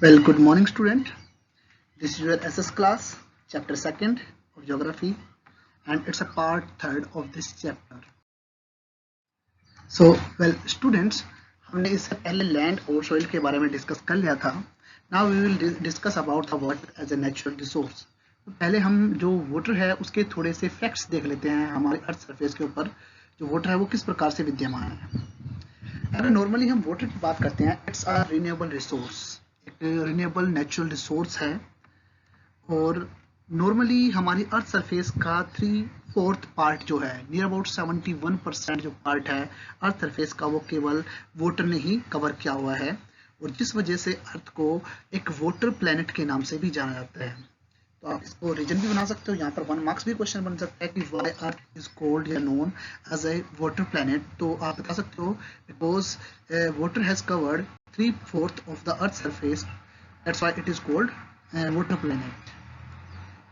Well, good morning, student. This is your SS class, chapter 2nd of geography, and it's a part 3rd of this chapter. So, students, हमने इससे पहले land और soil के बारे में discuss कर लिया था. Now we will discuss about the water as a natural resource. तो पहले हम जो वाटर है उसके थोड़े से फैक्ट्स देख लेते हैं हमारे अर्थ सरफेस के ऊपर. जो वाटर है वो किस प्रकार से विद्यमान है. अगर नॉर्मली हम वाटर की बात करते हैं, इट्स अ रिन्यूएबल रिसोर्स, एक रिन्यूएबल नेचुरल रिसोर्स है. और नॉर्मली हमारी अर्थ सरफेस का 3/4 पार्ट जो है, नियर अबाउट 71% जो पार्ट है अर्थ सरफेस का, वो केवल वाटर ने ही कवर किया हुआ है. और जिस वजह से अर्थ को एक वाटर प्लेनेट के नाम से भी जाना जाता है. तो आप इसको रीजन भी बना सकते हो. यहाँ पर 1 मार्क्स भी क्वेश्चन बन सकता है कि वाई अर्थ इज कॉल्ड या known as a water planet. तो आप बता सकते हो because water has covered 3/4 of the earth surface, that's why it is called water planet.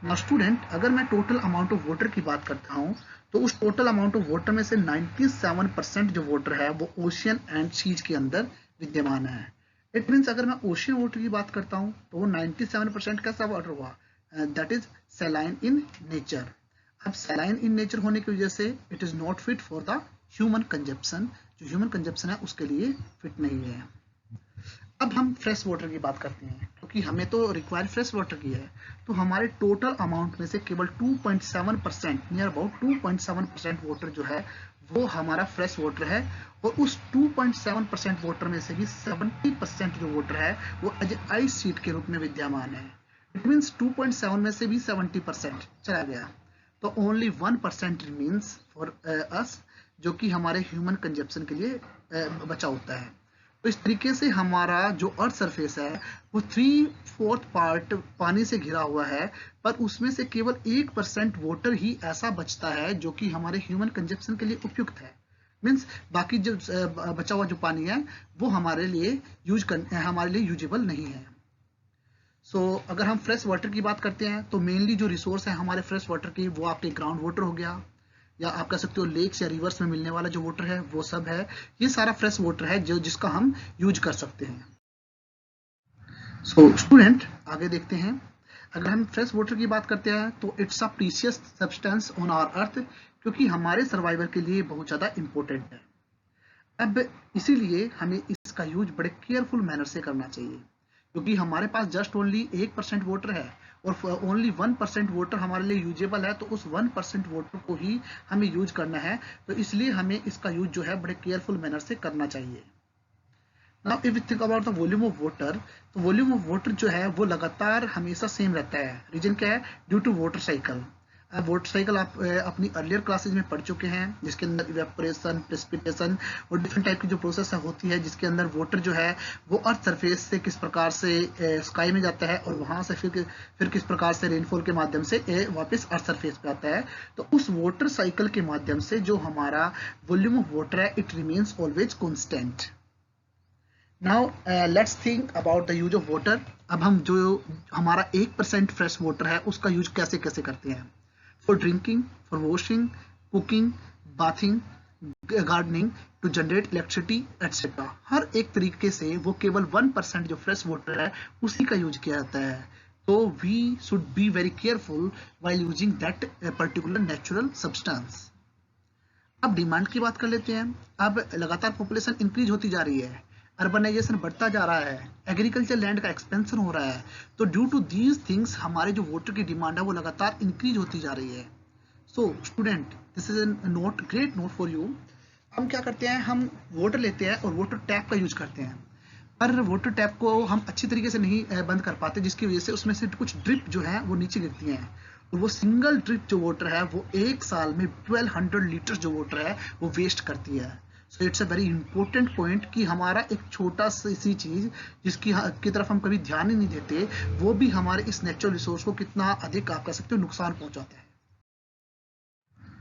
Now student, अगर मैं टोटल अमाउंट ऑफ वाटर की बात करता हूँ तो उस टोटल अमाउंट ऑफ वाटर में से 97% जो वाटर है वो ओशियन एंड सीज के अंदर विद्यमान है. इट मीन्स अगर मैं ओशियन वाटर की बात करता हूँ तो वो 97% कैसा वाटर हुआ, that is saline in nature. अब सैलाइन इन नेचर होने की वजह से it is not fit for the human consumption. जो ह्यूमन कंजप्शन है उसके लिए फिट नहीं है. अब हम फ्रेश वाटर की बात करते हैं क्योंकि हमें तो रिक्वायर फ्रेश वाटर की है. तो हमारे टोटल अमाउंट में से केवल 2.7%, नियर अबाउट 2.7% वाटर जो है वो हमारा फ्रेश वाटर है. और उस 2.7% वाटर में से भी 70% जो वाटर है वो एज आइस शीट के रूप में विद्यमान है. इट मीन्स 2.7 में से भी 70% चला गया, तो ओनली 1% रिमेन्स फॉर अस, जो कि हमारे ह्यूमन कंजप्शन के लिए बचा होता है. तो इस तरीके से हमारा जो अर्थ सरफेस है वो 3/4 पार्ट पानी से घिरा हुआ है, पर उसमें से केवल 1% वाटर ही ऐसा बचता है जो कि हमारे ह्यूमन कंजप्शन के लिए उपयुक्त है. मीन्स बाकी जो बचा हुआ जो पानी है वो हमारे लिए यूजेबल नहीं है. अगर हम फ्रेश वाटर की बात करते हैं तो मेनली जो रिसोर्स है हमारे फ्रेश वाटर की वो आपके ग्राउंड वाटर हो गया, या आप कह सकते हो लेक्स या रिवर्स में मिलने वाला जो वाटर है वो सब है. ये सारा फ्रेश वाटर है जिसका हम यूज कर सकते हैं. स्टूडेंट, आगे देखते हैं. अगर हम फ्रेश वाटर की बात करते हैं तो it's a precious substance on our earth, क्योंकि हमारे सर्वाइवल के लिए बहुत ज़्यादा इंपॉर्टेंट है. अब इसीलिए हमें इसका यूज बड़े केयरफुल मैनर से करना चाहिए, क्योंकि हमारे पास जस्ट ओनली 1% वाटर है और ओनली 1% वाटर हमारे लिए यूजेबल है. तो उस 1% वाटर को ही हमें यूज करना है. तो इसलिए हमें इसका यूज जो है बड़े केयरफुल मैनर से करना चाहिए. Now if you think about the volume of water, तो वॉल्यूम ऑफ वाटर जो है वो लगातार हमेशा सेम रहता है. रीजन क्या है? Due to water cycle. अब वाटर साइकिल आप अपनी अर्लियर क्लासेज में पढ़ चुके हैं, जिसके अंदर इवेपोरेशन, प्रेसिपिटेशन और डिफरेंट टाइप की जो प्रोसेस होती है, जिसके अंदर वाटर जो है वो अर्थ सरफेस से किस प्रकार से स्काई में जाता है और वहां से फिर किस प्रकार से रेनफॉल के माध्यम से वापस अर्थ सरफेस पे आता है. तो उस वाटर साइकिल के माध्यम से जो हमारा वॉल्यूम ऑफ वाटर है it remains always constant. Now let's think about the use of water. अब हम जो हमारा 1% फ्रेश वाटर है उसका यूज कैसे कैसे करते हैं. For drinking, for washing, cooking, bathing, gardening, to generate electricity etcetera. हर एक तरीके से वो केवल 1% जो फ्रेश वाटर है उसी का यूज किया जाता है. तो we should be very careful while using that particular natural substance. अब डिमांड की बात कर लेते हैं. अब लगातार पॉपुलेशन इंक्रीज होती जा रही है, अर्बनाइजेशन बढ़ता जा रहा है, एग्रीकल्चर लैंड का एक्सपेंशन हो रहा है. तो ड्यू टू दीज थिंग्स हमारे जो वाटर की डिमांड है वो लगातार इंक्रीज होती जा रही है. So student, this is note, great note for you. हम क्या करते हैं, हम वाटर लेते हैं और वाटर टैप का यूज करते हैं, पर वाटर टैप को हम अच्छी तरीके से नहीं बंद कर पाते, जिसकी वजह से उसमें से कुछ ड्रिप जो है वो नीचे गिरती हैं. और वो सिंगल ड्रिप जो वाटर है वो एक साल में 1200 लीटर जो वाटर है वो वेस्ट करती है. So it's a very important point कि हमारा एक छोटा सी चीज जिसकी की तरफ हम कभी ध्यान ही नहीं देते, वो भी हमारे इस नेचुरल रिसोर्स को कितना अधिक आप कह सकते हो नुकसान पहुंचाता है.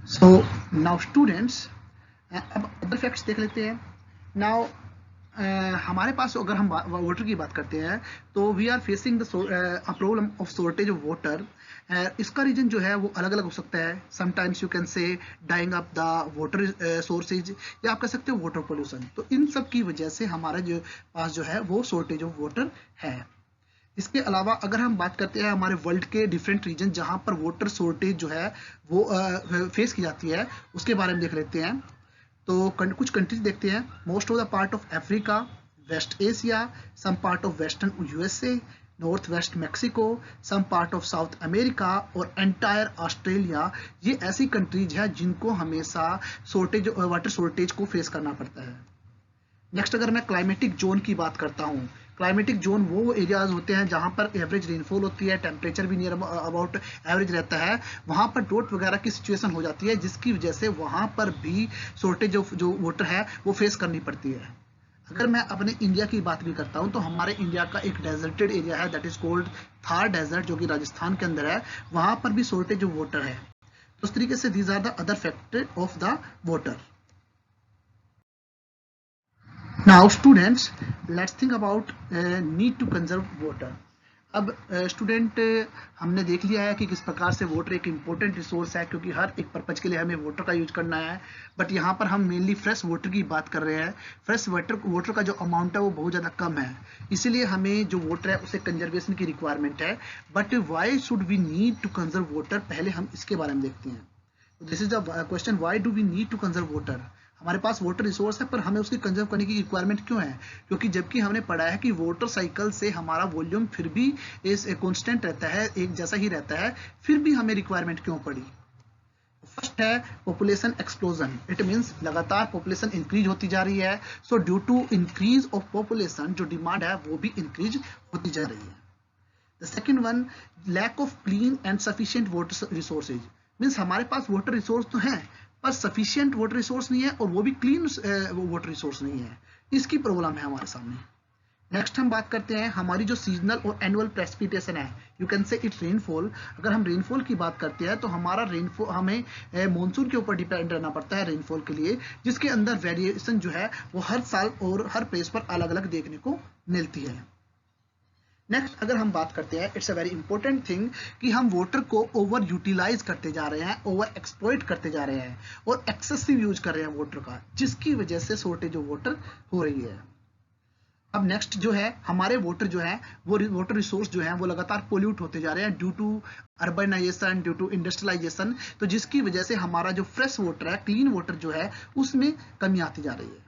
सो नाउ स्टूडेंट्स, अब अदर फैक्ट्स देख लेते हैं. नाउ हमारे पास अगर हम वाटर की बात करते हैं तो we are facing the problem of shortage of water. इसका रीजन जो है वो अलग अलग हो सकता है. Sometimes you can say drying up the water sources, या आप कह सकते हो वाटर पोल्यूशन. तो इन सब की वजह से हमारा जो पास जो है वो शॉर्टेज ऑफ वाटर है. इसके अलावा अगर हम बात करते हैं हमारे वर्ल्ड के डिफरेंट रीजन जहां पर वाटर शॉर्टेज जो है वो फेस की जाती है, उसके बारे में देख लेते हैं। तो कुछ कंट्रीज देखते हैं। Most of the part of Africa, West Asia, some part of western USA, north west Mexico, some part of South America और एंटायर ऑस्ट्रेलिया, ये ऐसी कंट्रीज है जिनको हमेशा शॉर्टेज वाटर शॉर्टेज को फेस करना पड़ता है। नेक्स्ट अगर मैं क्लाइमेटिक जोन की बात करता हूँ, क्लाइमेटिक जोन वो एरियाज होते हैं जहां पर एवरेज रेनफॉल होती है, टेम्परेचर भी नियर अबाउट एवरेज रहता है, वहां पर ड्रोट वगैरह की सिचुएशन हो जाती है, जिसकी वजह से वहां पर भी शॉर्टेज ऑफ जो वाटर है वो फेस करनी पड़ती है। अगर मैं अपने इंडिया की बात भी करता हूं तो हमारे इंडिया का एक डेजर्टेड एरिया है, that is called Thar desert, जो कि राजस्थान के अंदर है, वहां पर भी शॉर्टेज ऑफ वाटर है। तो इस तरीके से these are the other factor of the water. Now students, let's think about need to conserve water. अब स्टूडेंट हमने देख लिया है कि किस प्रकार से वाटर एक इम्पोर्टेंट रिसोर्स है, क्योंकि हर एक पर्पज के लिए हमें वाटर का यूज करना है। बट यहाँ पर हम मेनली फ्रेश वाटर की बात कर रहे हैं। फ्रेश वाटर का जो अमाउंट है वो बहुत ज़्यादा कम है, इसीलिए हमें जो वाटर है उसे कंजर्वेशन की रिक्वायरमेंट है। But why should we need to conserve water, पहले हम इसके बारे में देखते हैं। This is the question, why do we need to conserve water. हमारे पास वाटर रिसोर्स है पर हमें उसकी कंजर्व करने की रिक्वायरमेंट क्यों है? क्योंकि जबकि हमने पढ़ा है कि वाटर साइकिल से हमारा वॉल्यूम फिर भी कांस्टेंट रहता है, एक जैसा ही रहता है, फिर भी हमें रिक्वायरमेंट क्यों पड़ी? फर्स्ट है पॉपुलेशन एक्सप्लोजन। इट मींस लगातार पॉपुलेशन इंक्रीज होती जा रही है, so due to increase of population जो डिमांड है वो भी इंक्रीज होती जा रही है। The second one, lack of clean and sufficient water resources. Means हमारे पास वाटर रिसोर्स तो हैं पर सफिशिएंट वाटर रिसोर्स नहीं है और वो भी क्लीन वाटर रिसोर्स नहीं है, इसकी प्रॉब्लम है हमारे सामने। नेक्स्ट हम बात करते हैं हमारी जो सीजनल और एनुअल प्रेसिपिटेशन है, you can say it rainfall. अगर हम रेनफॉल की बात करते हैं तो हमारा रेनफॉल हमें मॉनसून के ऊपर डिपेंड रहना पड़ता है रेनफॉल के लिए, जिसके अंदर वेरिएशन जो है वो हर साल और हर प्लेस पर अलग अलग देखने को मिलती है। नेक्स्ट अगर हम बात करते हैं, it's a very important thing कि हम वाटर को ओवर यूटिलाइज करते जा रहे हैं, ओवर एक्सप्लॉइट करते जा रहे हैं और एक्सेसिव यूज कर रहे हैं वाटर का, जिसकी वजह से शॉर्टेज ऑफ वाटर हो रही है। अब नेक्स्ट जो है हमारे वाटर जो है वो वाटर रिसोर्स जो है वो लगातार पोल्यूट होते जा रहे हैं due to urbanisation, due to industrialisation, तो जिसकी वजह से हमारा जो फ्रेश वाटर है, क्लीन वाटर जो है, उसमें कमी आती जा रही है।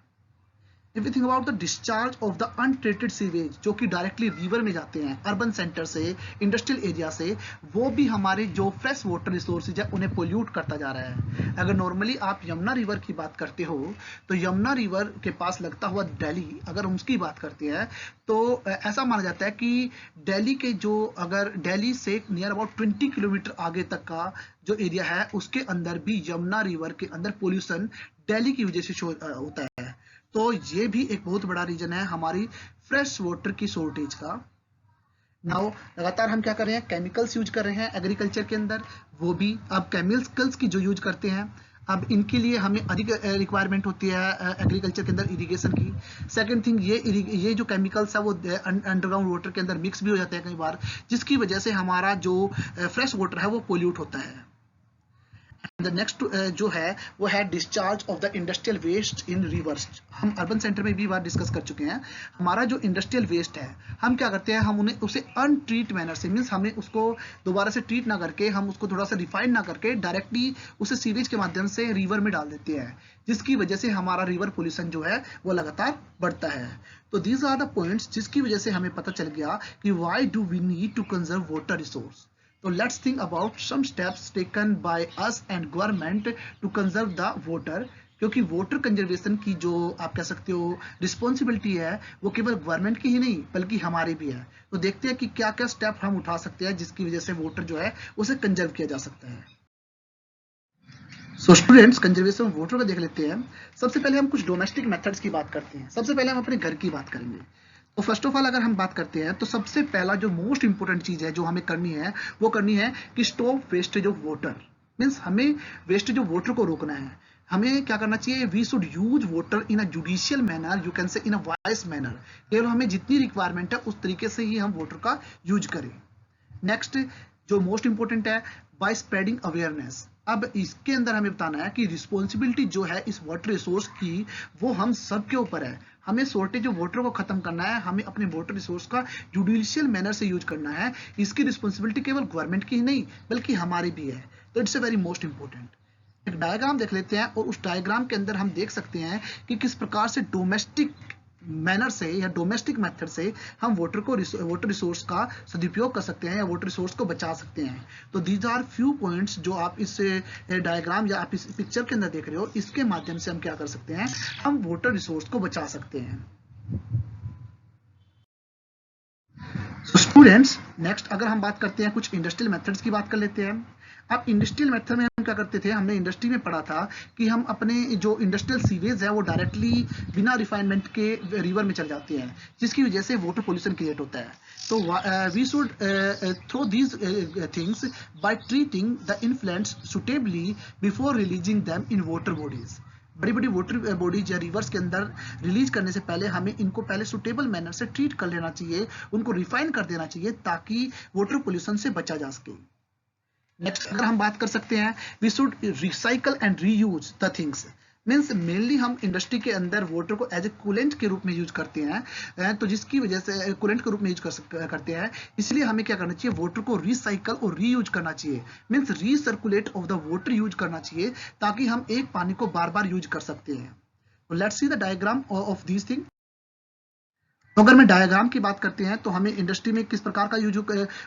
If we think about the discharge of the untreated sewage, जो कि डायरेक्टली रिवर में जाते हैं अर्बन सेंटर से, इंडस्ट्रियल एरिया से, वो भी हमारे जो फ्रेश वाटर रिसोर्सेज है उन्हें पोल्यूट करता जा रहा है। अगर नॉर्मली आप यमुना रिवर की बात करते हो तो यमुना रिवर के पास लगता हुआ दिल्ली, अगर हम उसकी बात करते हैं तो ऐसा माना जाता है कि दिल्ली के जो, अगर दिल्ली से नियर अबाउट 20 किलोमीटर आगे तक का जो एरिया है उसके अंदर भी यमुना रिवर के अंदर पोल्यूशन दिल्ली की वजह से होता है। तो ये भी एक बहुत बड़ा रीजन है हमारी फ्रेश वाटर की शॉर्टेज का। नाउ लगातार हम क्या कर रहे हैं, केमिकल्स यूज कर रहे हैं एग्रीकल्चर के अंदर, वो भी अब केमिकल्स की जो यूज करते हैं, अब इनके लिए हमें अधिक रिक्वायरमेंट होती है एग्रीकल्चर के अंदर इरिगेशन की। सेकंड थिंग, ये जो केमिकल्स है वो अंडरग्राउंड वाटर के अंदर मिक्स भी हो जाते हैं कई बार, जिसकी वजह से हमारा जो फ्रेश वाटर है वो पोल्यूट होता है। द नेक्स्ट जो है वो है discharge of the industrial waste in rivers. हम अर्बन सेंटर में भी बार डिस्कस कर चुके हैं। हमारा जो इंडस्ट्रियल वेस्ट है हम क्या करते हैं, हम उन्हें उसे अनट्रीट मैनर से, मीन्स हमें उसको दोबारा से ट्रीट ना करके, हम उसको थोड़ा सा रिफाइन ना करके डायरेक्टली उसे सीवेज के माध्यम से रिवर में डाल देते हैं, जिसकी वजह से हमारा रिवर पोल्यूशन जो है वो लगातार बढ़ता है। तो दीज आर द पॉइंट्स जिसकी वजह से हमें पता चल गया कि why do we need to conserve water resource. So let's think about some steps taken by us and government to conserve the water, क्योंकि वाटर कंजर्वेशन की जो आप कह सकते हो रिस्पॉन्सिबिलिटी है वो केवल गवर्नमेंट की ही नहीं बल्कि हमारी भी है। तो देखते हैं कि क्या क्या स्टेप हम उठा सकते हैं जिसकी वजह से वाटर जो है उसे कंजर्व किया जा सकता है। So students, conservation of water को देख लेते हैं। सबसे पहले हम कुछ डोमेस्टिक मेथड्स की बात करते हैं। सबसे पहले हम अपने घर की बात करेंगे। तो फर्स्ट ऑफ ऑल अगर हम बात करते हैं तो सबसे पहला जो मोस्ट इंपोर्टेंट चीज है जो हमें करनी है वो करनी है कि stop wastage of water. Means हमें वेस्टेज ऑफ वाटर को रोकना है। हमें क्या करना चाहिए, we should use water in a judicial manner, you can say in a wise manner. केवल हमें जितनी रिक्वायरमेंट है उस तरीके से ही हम वाटर का यूज करें। नेक्स्ट जो मोस्ट इंपोर्टेंट है, बाय स्प्रेडिंग अवेयरनेस। अब इसके अंदर हमें बताना है कि रिस्पॉन्सिबिलिटी जो है इस वाटर रिसोर्स की वो हम सब के ऊपर है। हमें शॉर्टेज ऑफ वाटर को खत्म करना है, हमें अपने वाटर रिसोर्स का जुडिशियल मैनर से यूज करना है। इसकी रिस्पॉन्सिबिलिटी केवल गवर्नमेंट की ही नहीं बल्कि हमारी भी है। तो it's a very most important. एक डायग्राम देख लेते हैं और उस डायग्राम के अंदर हम देख सकते हैं कि किस प्रकार से डोमेस्टिक मैनर से या डोमेस्टिक मेथड से हम वाटर रिसोर्स का सदुपयोग कर सकते हैं या वाटर रिसोर्स को बचा सकते हैं। तो दीज आर फ्यू पॉइंट्स जो आप इस डायग्राम या आप इस पिक्चर के अंदर देख रहे हो, इसके माध्यम से हम क्या कर सकते हैं, हम वाटर रिसोर्स को बचा सकते हैं। तो स्टूडेंट्स नेक्स्ट अगर हम बात करते हैं कुछ इंडस्ट्रियल मेथड्स की बात कर लेते हैं। अब इंडस्ट्रियल मेथड में हम क्या करते थे, हमने इंडस्ट्री में पढ़ा था कि हम अपने जो इंडस्ट्रियल सीवेज है वो डायरेक्टली बिना रिफाइनमेंट के रिवर में चल जाते हैं, जिसकी वजह से वाटर पोल्यूशन क्रिएट होता है। तो we should throw these things by treating the influents suitably before releasing them in water bodies. बड़ी बड़ी वाटर बॉडीज या रिवर्स के अंदर रिलीज करने से पहले हमें इनको पहले सुटेबल मैनर से ट्रीट कर लेना चाहिए, उनको रिफाइन कर देना चाहिए ताकि वाटर पोल्यूशन से बचा जा सके। नेक्स्ट अगर हम बात कर सकते हैं, we should recycle and reuse the things. Means mainly हम इंडस्ट्री के अंदर वाटर को एज ए कूलेंट के रूप में यूज करते हैं, तो जिसकी वजह से कूलेंट के रूप में यूज करते हैं, इसलिए हमें क्या करना चाहिए, वाटर को रिसाइकल और रीयूज करना चाहिए। Means recirculate of the water use करना चाहिए ताकि हम एक पानी को बार बार यूज कर सकते हैं। Let's see the diagram of these thing. तो अगर मैं डायग्राम की बात करते हैं तो हमें इंडस्ट्री में किस प्रकार का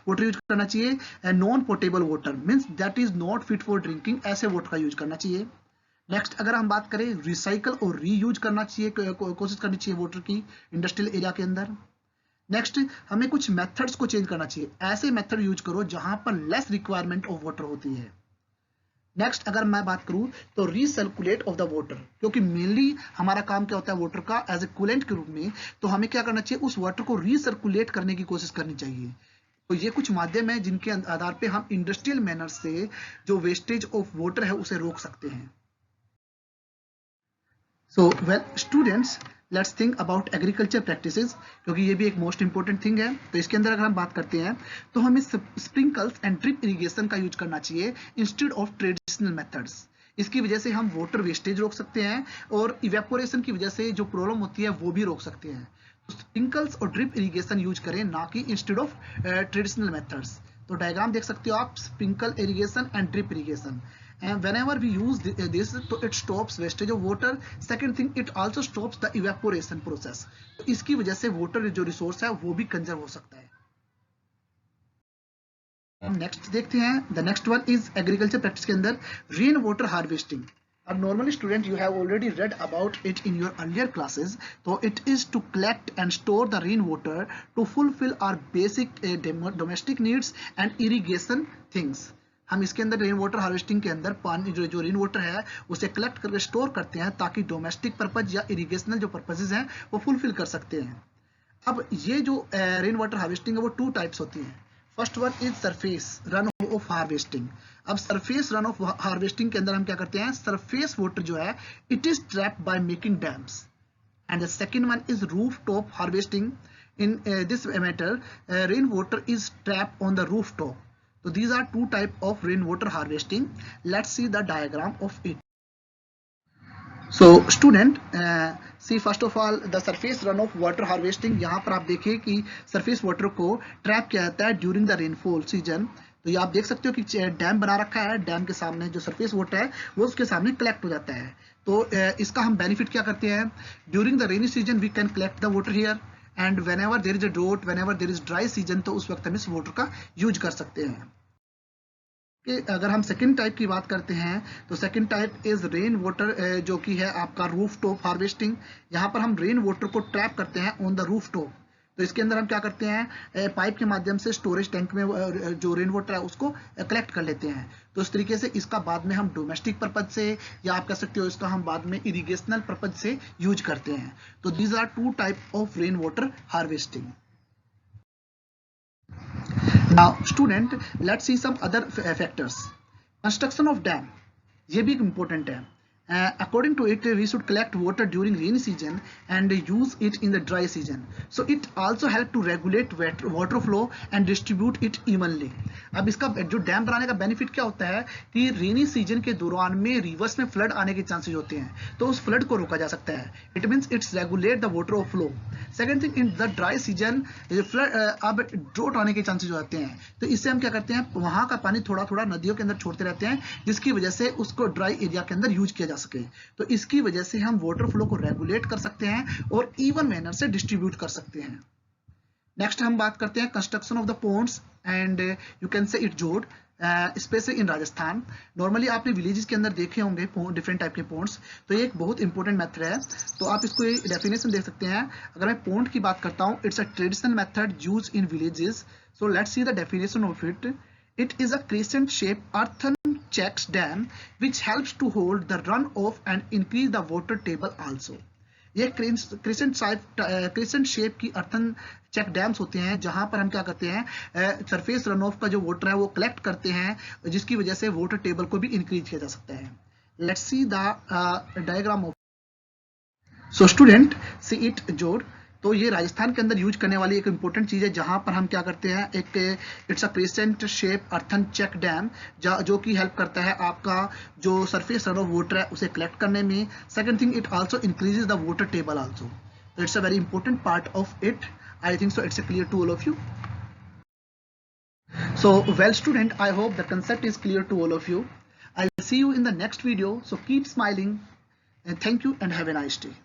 वाटर यूज करना चाहिए, non portable water means that is not fit for drinking, ऐसे वाटर का यूज करना चाहिए। नेक्स्ट अगर हम बात करें रिसाइकल और रीयूज करना चाहिए, कोशिश करनी चाहिए वाटर की इंडस्ट्रियल एरिया के अंदर। नेक्स्ट हमें कुछ मेथड्स को चेंज करना चाहिए, ऐसे मेथड यूज करो जहां पर लेस रिक्वायरमेंट ऑफ वाटर होती है। नेक्स्ट अगर मैं बात करूं तो रीसर्कुलेट ऑफ द वाटर, क्योंकि मेनली हमारा काम क्या होता है वाटर का एज ए कूलेंट के रूप में, तो हमें क्या करना चाहिए, उस वाटर को रीसर्कुलेट करने की कोशिश करनी चाहिए। तो ये कुछ माध्यम है जिनके आधार पे हम इंडस्ट्रियल मैनर से जो वेस्टेज ऑफ वाटर है उसे रोक सकते हैं। So well students let's think about agriculture practices, क्योंकि ये भी एक मोस्ट इंपॉर्टेंट थिंग है। तो इसके अंदर अगर हम बात करते हैं तो हमें स्प्रिंकल्स एंड ड्रिप इरिगेशन का यूज करना चाहिए इंस्टेड ऑफ ट्रेडिशनल मेथड्स। इसकी वजह से हम वाटर वेस्टेज रोक सकते हैं और इवेपोरेशन की वजह से जो प्रॉब्लम होती है वो भी रोक सकते हैं। तो स्प्रिंकल्स और ड्रिप इरिगेशन यूज करें, ना कि इंस्टेड ऑफ ट्रेडिशनल मेथड्स। तो डायग्राम देख सकते हो आप, sprinkle irrigation and drip irrigation, and whenever we use this so it stops wastage of water. Second thing, it also stops the evaporation process, तो इसकी वजह से वाटर जो रिसोर्स है वो भी कंजर्व हो सकता है। हम नेक्स्ट देखते हैं, the next one is agriculture practice के अंदर रेन वाटर हार्वेस्टिंग। अब normally student you have already read about it in your earlier classes. तो it is to collect and store the rain water to fulfil our basic domestic needs and irrigation things. हम इसके अंदर rain water harvesting के अंदर पानी जो rain water है उसे कलेक्ट करके स्टोर करते हैं ताकि डोमेस्टिक पर्पज या इरिगेशनल जो पर्पजेज हैं वो फुलफिल कर सकते हैं। अब ये जो रेन वाटर हार्वेस्टिंग है वो टू टाइप्स होती हैं। First one is surface run of harvesting. अब सरफेस रन ऑफ हार्वेस्टिंग के अंदर हम क्या करते हैं, सरफेस वाटर जो है it is trapped by making dams. And the second one is roof top harvesting. In this matter rain water is trapped on the roof top. So these are two type of rainwater harvesting. Let's see the diagram of it. So student, see first of all the surface runoff water harvesting. यहाँ पर आप देखिए कि surface water को trap किया जाता है during the rainfall season. तो ये आप देख सकते हो कि डैम बना रखा है, डैम के सामने जो सरफेस वाटर है वो उसके सामने कलेक्ट हो जाता है। तो इसका हम बेनिफिट क्या करते हैं, during the rainy season we can collect the water here, and whenever there is a drought, whenever there is dry season, तो उस वक्त हम इस वाटर का यूज कर सकते हैं। कि अगर हम सेकंड टाइप की बात करते हैं तो second type is rain water, जो कि है आपका रूफ टॉप हार्वेस्टिंग। यहाँ पर हम रेन वाटर को ट्रैप करते हैं ऑन द रूफ टॉप। तो इसके अंदर हम क्या करते हैं, पाइप के माध्यम से स्टोरेज टैंक में जो रेन वाटर है उसको कलेक्ट कर लेते हैं। तो इस तरीके से इसका बाद में हम डोमेस्टिक पर्पज से, या आप कह सकते हो इसका हम बाद में इरिगेशनल पर्पज से यूज करते हैं। तो these are two type of rain water harvesting. Now student, let's see some other factors. Construction of dam, ये भी important है। According to it, we should collect water during rainy season and use it in the dry season. So it also help to regulate water flow and distribute it evenly. अब इसका जो dam बनाने का benefit क्या होता है कि rainy season के दौरान में रिवर्स में फ्लड आने के चांसेस होते हैं, तो उस फ्लड को रोका जा सकता है. It means it's regulate the water flow. Second thing, in the dry season flood अब ड्रोट आने के चांसेस हो जाते हैं, तो इससे हम क्या करते हैं, वहां का पानी थोड़ा थोड़ा नदियों के अंदर छोड़ते रहते हैं, जिसकी वजह से उसको ड्राई एरिया के अंदर यूज किया जा सके. तो इसकी वजह से हम वाटर फ्लो को रेगुलेट कर सकते हैं और इवन मैनर से डिस्ट्रीब्यूट कर सकते हैं. नेक्स्ट हम बात करते हैं construction of the ponds and you can say it जोड़, स्पेशली इन राजस्थान. नॉर्मली आपने विलेजेस के अंदर देखे होंगे डिफरेंट टाइप के पोन्ड्स, तो ये एक बहुत इंपॉर्टेंट मेथड है. तो आप इसको डेफिनेशन देख सकते हैं. अगर मैं पोन्ड की बात करता हूँ, it's a traditional method use in villages. So let's see the definition of it. It is a crescent-shaped earthen check dam which helps to hold the runoff and increase the water table also. ये crescent shape की earthen check dams होते हैं, जहां पर हम क्या करते हैं, सरफेस रन ऑफ का जो वाटर है वो कलेक्ट करते हैं, जिसकी वजह से वाटर टेबल को भी इंक्रीज किया जा सकता है. Let's see the diagram of. So student, see it जोड़. तो ये राजस्थान के अंदर यूज करने वाली एक इंपॉर्टेंट चीज है, जहां पर हम क्या करते हैं, एक it's a crescent shape earthen check dam, जो कि हेल्प करता है आपका जो सरफेस रन ऑफ वाटर है उसे कलेक्ट करने में. Second thing, it also increases the water table also. तो it's a very important part of it. I think so it's clear to all of you. So well student, I hope the concept is clear to all of you. I'll see you in the next video. So keep smiling and thank you and have a nice day.